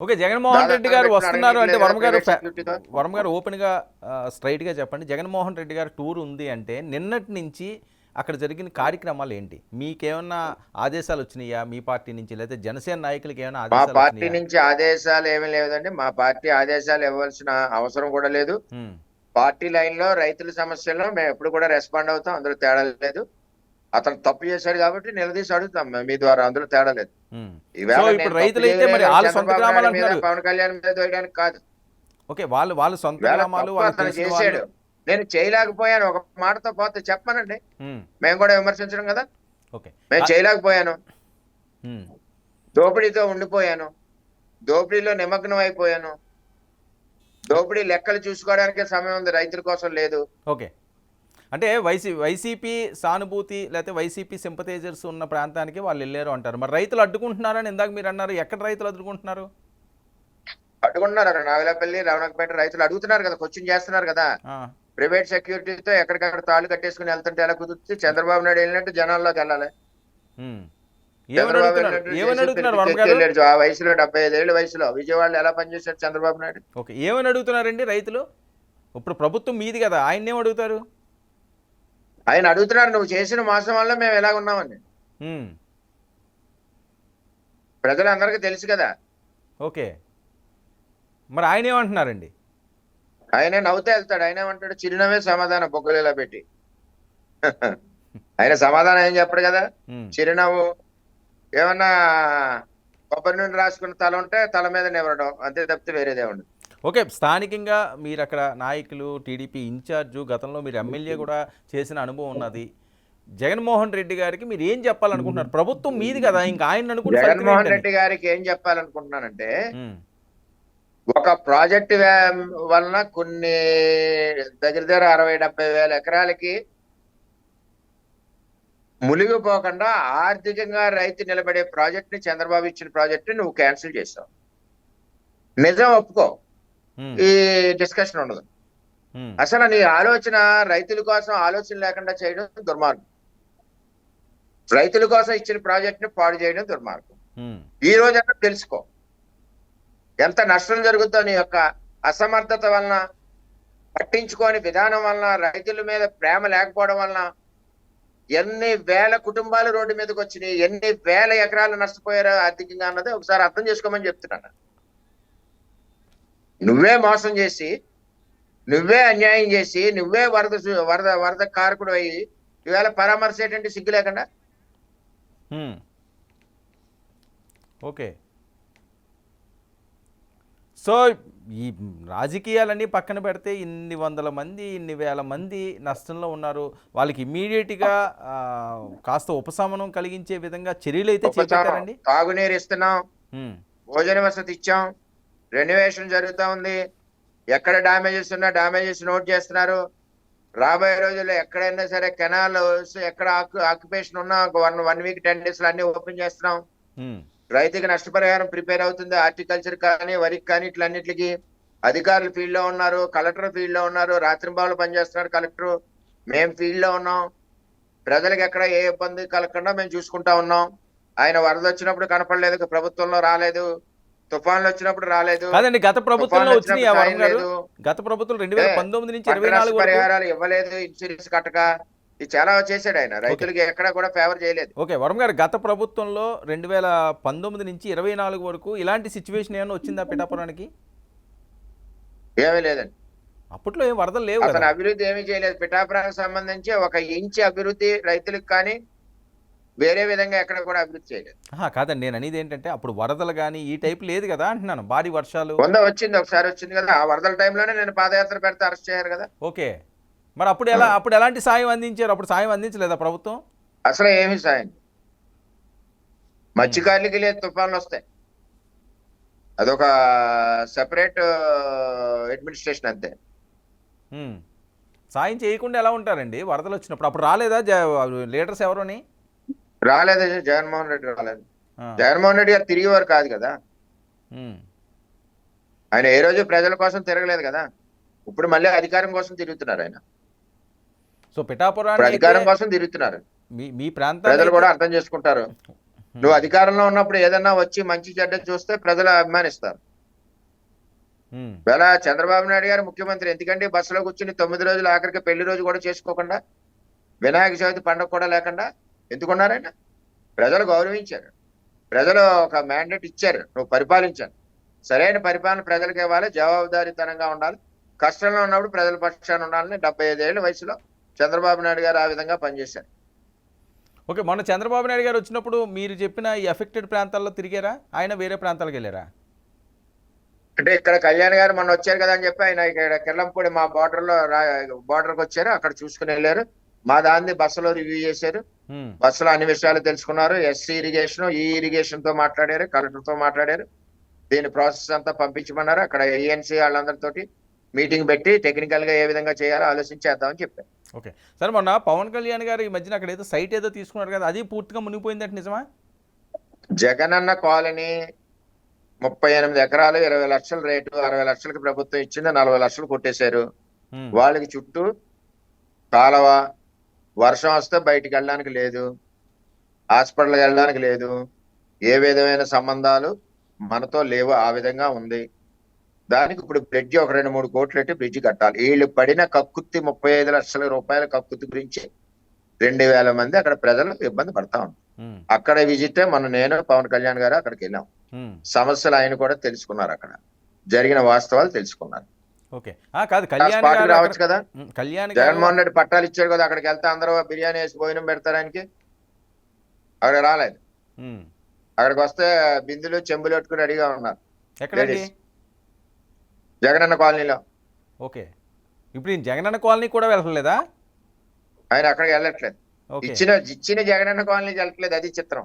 Okay. Jaganmohan Reddy దాదాపు గారు పెట్టుకుని వస్తున్నారు అడగనీకి అంటే లేదు కదా ప్రైవేట్ సెక్యూరిటీతో. వర్మ గారు ఓపెన్‌గా స్ట్రెయిట్‌గా చెప్పండి. జగన్మోహన్ రెడ్డి గారి టూర్ ఉంది అంటే నిన్నటి నుంచి అక్కడ జరిగిన కార్యక్రమాలు ఏంటి? మీకేమన్నా ఆదేశాలు వచ్చినాయా? మీ పార్టీ నుంచి లేకపోతే జనసేన నాయకులకి ఏమైనా మా ఆదేశాలు పార్టీ వచ్చినాయా? నుంచి ఆదేశాలు ఏమీ లేదండి. మా పార్టీ ఆదేశాలు ఇవ్వాల్సిన అవసరం కూడా లేదు. హ్మ్. పార్టీ లైన్‌లో రైతుల సమస్యల్లో మేము ఎప్పుడు కూడా రెస్పాండ్ అవుతాం. అందులో తేడా లేదు. అతను తప్పు చేశాడు కాబట్టి నిలదీసి అడుగుతాం మీ ద్వారా. అందులో తేడా లేదు. హ్మ్. సో, ఈవేళ ఇప్పుడు నేను తప్పు రైతులైతే మరి చేయలేదని ఆళ్ళ సొంత చంద్రబాబు గ్రామాలు నాయుడు మీద, అంటున్నారు. పవన్ కళ్యాణ్ మీద తోయడానికి కాదు. ఓకే. వాళ్ళ సొంత ఈవేళ గ్రామాలు తప్పు వాళ్ళకి అతను తెలిసిన వాళ్ళు. చేశాడు. నేను చేయలేకపోయాను. ఒక మాటతో పోతే చెప్పమనండి. హ్మ్. మేము కూడా విమర్శించడం కదా! ఓకే. మేము కా చేయలేకపోయాను. హ్మ్. దోపిడీతో ఉండిపోయాను. దోపిడీలో నిమగ్నం అయిపోయాను. దోపిడీ లెక్కలు చూసుకోవడానికే సమయం ఉంది. రైతుల కోసం లేదు. ఓకే. అంటే వైసీపీ సానుభూతి లేకపోతే వైసీపీ సింపథైజర్స్ ఉన్న ప్రాంతానికి వాళ్ళెళ్లారు అంటారు. మరి రైతులు అడ్డుకుంటున్నారని ఇందాక మీరన్నారు. ఎక్కడ రైతులు అడ్డుకుంటున్నారు? అడ్డుకుంటున్నారు అక్కడ నాగలాపల్లి, రవణకపేట రైతులు అడుగుతున్నారు కదా! క్వెషన్ చేస్తున్నారు కదా! ఆ! ప్రైవేట్ సెక్యూరిటీతో ఎక్కడికక్కడ తాళ్ళు కట్టేసుకొని వెళ్తుంటే ఎలా కుదురుతుంది? చంద్రబాబు నాయుడు వెళ్ళినట్టు జనాల్లోకి వెళ్ళాలి. హ్మ్. ఏమని చంద్రబాబు అడుగుతున్నారు? వెళ్ళినట్టు ఏమని చేసి అడుగుతున్నారు వర్మ పిలిపిచ్చి గారు? వెళ్ళాడు. ఆ వయసులో 75 ఏళ్ల వయసులో విజయవాడలో ఎలా పనిచేశాడు చంద్రబాబు నాయుడు? ఓకే. ఏమని అడుగుతున్నారండి రైతులు? ఇప్పుడు ప్రభుత్వం మీది కదా! ఆయన్నేం అడుగుతారు? ఆయన అడుగుతున్నారు నువ్వు చేసిన మోసం వల్ల మేము ఎలాగ ఉన్నామని. హ్మ్. ప్రజలందరికీ తెలుసు కదా! ఓకే. మరి ఆయనేమంటున్నారండి? ఆయనే నవ్వుతూ వెళ్తాడు. ఆయన ఏమంటాడు? చిరునవ్వే సమాధానం బొగ్గలు ఇలా పెట్టి. ఆయన సమాధానం ఏం చెప్పడు కదా! హ్మ్. చిరునవ్వు ఏమన్నా కొబ్బరి నూనె రాసుకున్న తల ఉంటే తల మీద నివరడం అంతే తప్పితే వేరేదే ఉండదు. ఓకే. స్థానికంగా మీరక్కడ నాయకులు, టీడీపీ ఇన్‌చార్జు గతంలో మీరు ఎమ్మెల్యే కూడా చేసిన అనుభవం ఉన్నది. జగన్మోహన్ రెడ్డి గారికి మీరేం చెప్పాలనుకుంటున్నారు? ప్రభుత్వం మీది కదా! ఇంక ఆయన్ని అనుకుని ఫలితం జగన్మోహన్ ఏంటని? రెడ్డి గారికి ఏం చెప్పాలనుకుంటున్నానంటే హ్మ్. ఒక ప్రాజెక్టు వలన కొన్ని దగ్గర దగ్గర 60-70 వేల ఎకరాలకి మునిగిపోకుండా ఆర్థికంగా రైతు నిలబడే ప్రాజెక్ట్ ని చంద్రబాబు ఇచ్చిన ప్రాజెక్ట్ ని నువ్వు క్యాన్సిల్ చేసావు. నిజం ఒప్పుకో. హ్మ్. ఈ డిస్కషన్ ఉండదు. హ్మ్. అసలు నీ ఆలోచన రైతుల కోసం ఆలోచన లేకుండా చేయడం దుర్మార్గం. రైతుల కోసం ఇచ్చిన ప్రాజెక్ట్ ని పాడు చేయడం దుర్మార్గం. హ్మ్. ఈ రోజన్నా తెలుసుకో. ఎంత నష్టం జరుగుతుందో నీ యొక్క అసమర్థత వలన, పట్టించుకోని విధానం వలన, రైతుల మీద ప్రేమ లేకపోవడం వలన ఎన్ని వేల కుటుంబాలు రోడ్డు మీదకి వచ్చినాయి, ఎన్ని వేల ఎకరాలు నష్టపోయారో ఆర్థికంగా అన్నది ఒకసారి అర్థం చేసుకోమని చెప్తున్నాను. నువ్వే మోసం చేసి, నువ్వే అన్యాయం చేసి, నువ్వే వరద కారకుడు అయ్యి ఈవేళ పరామర్శ ఏంటంటే సిగ్గు లేకుండా. హ్మ్. ఓకే. సో, ఈ రాజకీయాలన్నీ పక్కన పెడితే ఇన్ని వందల మంది, ఇన్ని వేల మంది నష్టంలో ఉన్నారు. వాళ్ళకి ఇమ్మీడియేట్‌గా కాస్త ఉపశమనం కలిగించే విధంగా చర్యలైతే ఉపశమనం చేపట్టారండి? తాగునీరు ఇస్తున్నాం, హ్మ్. భోజన వసతి ఇచ్చాం, రెనోవేషన్ జరుగుతా ఉంది. ఎక్కడ డ్యామేజెస్ ఉన్నా డ్యామేజెస్ నోట్ చేస్తున్నారు. రాబోయే రోజుల్లో ఎక్కడైనా సరే కెనాల్ ఎక్కడ ఆక్యుపేషన్ ఉన్నా ఒక వన్ వీక్ 10 డేస్ లో అన్ని ఓపెన్ చేస్తున్నాం. హ్మ్. రైతుకి నష్టపరిహారం ప్రిపేర్ అవుతుంది. హార్టికల్చర్ కానీ, వరికి కానీ ఇట్లన్నిటికి అధికారులు ఫీల్డ్ లో ఉన్నారు. కలెక్టర్ ఫీల్డ్ లో ఉన్నారు. రాత్రింబావులు పనిచేస్తున్నారు కలెక్టర్. మేము ఫీల్డ్ లో ఉన్నాం. ప్రజలకు ఎక్కడ ఏ ఇబ్బంది కలగకుండా మేము చూసుకుంటా ఉన్నాం. ఆయన వరద వచ్చినప్పుడు కనపడలేదు, ప్రభుత్వంలో రాలేదు. తుఫాన్లు వచ్చినప్పుడు రాలేదు. కాదండి. గత ప్రభుత్వంలో తుఫాన్లు వచ్చినియా వచ్చినప్పుడు వర్మ సాయం గారు? లేదు. గత ప్రభుత్వం ఏ 2019 నుంచి పంట నష్ట 24 వరకు. పరిహారాలు ఇవ్వలేదు, ఇన్సూరెన్స్ కట్టక. ఇది చాలా చేశాడు ఆయన. ఓకే. రైతులకి ఎక్కడా కూడా ఫేవర్ చేయలేదు. ఓకే. వర్మ గారు గత ప్రభుత్వంలో 2019 నుంచి 24 వరకు ఇలాంటి సిట్యుయేషన్ ఏమన్నా వచ్చిందా పిఠాపురానికి? ఏమీ లేదండి. అప్పట్లో ఏం వరదలు లేవు అతను గదా! అభివృద్ధి ఏమీ చేయలేదు. పిఠాపురానికి సంబంధించి ఒక ఇంచు అభివృద్ధి రైతులకు కానీ వేరే విధంగా ఎక్కడ కూడా అభివృద్ధి చేయలేదు. అహా! కాదండి. నేననేదేంటంటే అప్పుడు వరదలు గాని, ఈ టైప్ లేదు గదా అంటున్నాను. భారీ వర్షాలు. వచ్చింది, ఒకసారి వచ్చింది కదా! ఆ వరదల టైంలోనే నేను పాదయాత్ర పెడితే అరెస్ట్ చేశారు కదా! ఓకే. మరి అప్పుడు ఎలాంటి సాయం అందించారు? అప్పుడు సాయం అందించలేదా ప్రభుత్వం? అసలు ఏమీ సాయం. హ్మ్. మత్స్యకారులకి లేదు, తుఫాన్లు వస్తాయి. అదొక సెపరేట్ అడ్మినిస్ట్రేషన్ అంతే. హ్మ్. సాయం చేయకుండా ఎలా ఉంటారండి వరదలొచ్చినప్పుడు? అప్పుడు రాలేదా లీడర్స్ ఎవరుని? రాలేదు, జగన్మోహన్ రెడ్డి రాలేదు. ఆ! జగన్మోహన్ రెడ్డి గారు తిరిగేవారు కాదు కదా! హ్మ్. ఆయన ఏ రోజు ప్రజల కోసం తిరగలేదు కదా! ఇప్పుడు మళ్ళీ అధికారం కోసం తిరుగుతున్నారు ఆయన. సో, ఇప్పుడు పిఠాపురాన్నయితే అధికారం కోసం తిరుగుతున్నారు. మీ మీ ప్రజలు ప్రాంతాన్నయితే. కూడా అర్థం చేసుకుంటారు. నువ్వు హ్మ్. అధికారంలో ఉన్నప్పుడు ఏదన్నా వచ్చి మంచి చెడ్డ చూస్తే ప్రజలు అభిమానిస్తారు. ఉమ్, ఇవాళ చంద్రబాబు నాయుడు గారు ముఖ్యమంత్రి, ఎందుకంటే బస్సులో కూర్చుని 9 రోజులు ఆఖరికి పెళ్లి రోజు కూడా చేసుకోకుండా, వినాయక చవితి పండుగ కూడా లేకుండా ఎందుకున్నారాయన? ప్రజలు గౌరవించారు, ప్రజలు ఒక మ్యాండేట్ ఇచ్చారు, నువ్వు పరిపాలించాను. సరైన పరిపాలన ప్రజలకు ఇవ్వాలి, జవాబుదారీతనంగా ఉండాలి, కష్టంలో ఉన్నప్పుడు ప్రజల పక్షాన ఉండాలని 75 ఏళ్ల వయసులో చంద్రబాబు నాయుడు గారు ఆ విధంగా పనిచేశారు. ఓకే. మొన్న చంద్రబాబు నాయుడు గారు వచ్చినప్పుడు మీరు చెప్పిన ఈ ఎఫెక్టెడ్ ప్రాంతాల్లో తిరిగారా, ఆయన వేరే ప్రాంతాలకు వెళ్ళారా? అంటే ఇక్కడ కళ్యాణ్ గారు మొన్న వచ్చారు కదా అని చెప్పి ఆయన ఇక్కడ కిర్లంపూడి మా బార్డర్కి వచ్చారు, అక్కడ చూసుకుని వెళ్ళారు. మా దాన్ని బస్సులో రివ్యూ చేశారు, ఉమ్, బస్సులో అన్ని విషయాలు తెలుసుకున్నారు. ఎస్సీ ఇరిగేషన్, ఈ ఇరిగేషన్ తో మాట్లాడారు, కలెక్టర్ తో మాట్లాడారు. దీని ప్రాసెస్ అంతా పంపించమన్నారు. అక్కడ ఏఎన్సీ వాళ్ళందరితోటి మీటింగ్ పెట్టి టెక్నికల్ గా ఏ విధంగా చేయాలో ఆలోచించేద్దామని చెప్పారు. ఓకే. సరే, మొన్న పవన్ కళ్యాణ్ గారు ఈ మధ్యన అక్కడ ఏదో సైట్ ఏదో తీసుకున్నారు కదా, అది పూర్తిగా మునిగిపోయిందంటే నిజమా? జగనన్న కాలనీ 38 ఎకరాలు, 20 లక్షల రేటు, 60 లక్షలకి ప్రభుత్వం ఇచ్చింది, 40 లక్షలు కొట్టేశారు. ఉమ్, వాళ్ళకి చుట్టూ కాలువ, వర్షం వస్తే బయటికి వెళ్ళడానికి లేదు, హాస్పిటల్కి వెళ్ళడానికి లేదు, ఏ విధమైన సంబంధాలు మనతో లేవు, ఆ విధంగా ఉంది. దానికి ఇప్పుడు బ్రిడ్జి ఒక 2-3 కోట్లు పెట్టి బ్రిడ్జి కట్టాలి. వీళ్ళు పడిన కక్కుర్తి 35 లక్షల రూపాయల కక్కుర్తి గురించి 2000 మంది అక్కడ ప్రజలు ఇబ్బంది పడతా ఉన్నారు. ఉమ్, అక్కడ విజిట్ నేను పవన్ కళ్యాణ్ గారు అక్కడికి వెళ్ళాం. ఉమ్, సమస్యలు ఆయన కూడా తెలుసుకున్నారు, అక్కడ జరిగిన వాస్తవాలు తెలుసుకున్నారు. ఓకే. కాదు, కళ్యాణ్ స్పాట్కి గారు రావచ్చు కదా, కళ్యాణ్ గారు జగన్మోహన్ రెడ్డి పట్టాలు ఇచ్చారు కదా, అక్కడికి వెళ్తే అందరూ బిర్యానీ వేసి భోజనం పెడతారానికి. అక్కడ రాలేదు, ఉమ్, అక్కడికి వస్తే బిందులు చెంబులు పెట్టుకుని రెడీగా ఉన్నారు ఎక్కడండి? లేడీస్. జగనన్న కాలనీలో. ఓకే. ఇప్పుడు ఈ జగనన్న కాలనీ కూడా వెళ్ళలేదా? ఆయన అక్కడికి వెళ్ళట్లేదు, ఓకే. ఇచ్చిన జగనన్న కాలనీకి వెళ్ళట్లేదు, అది చిత్రం.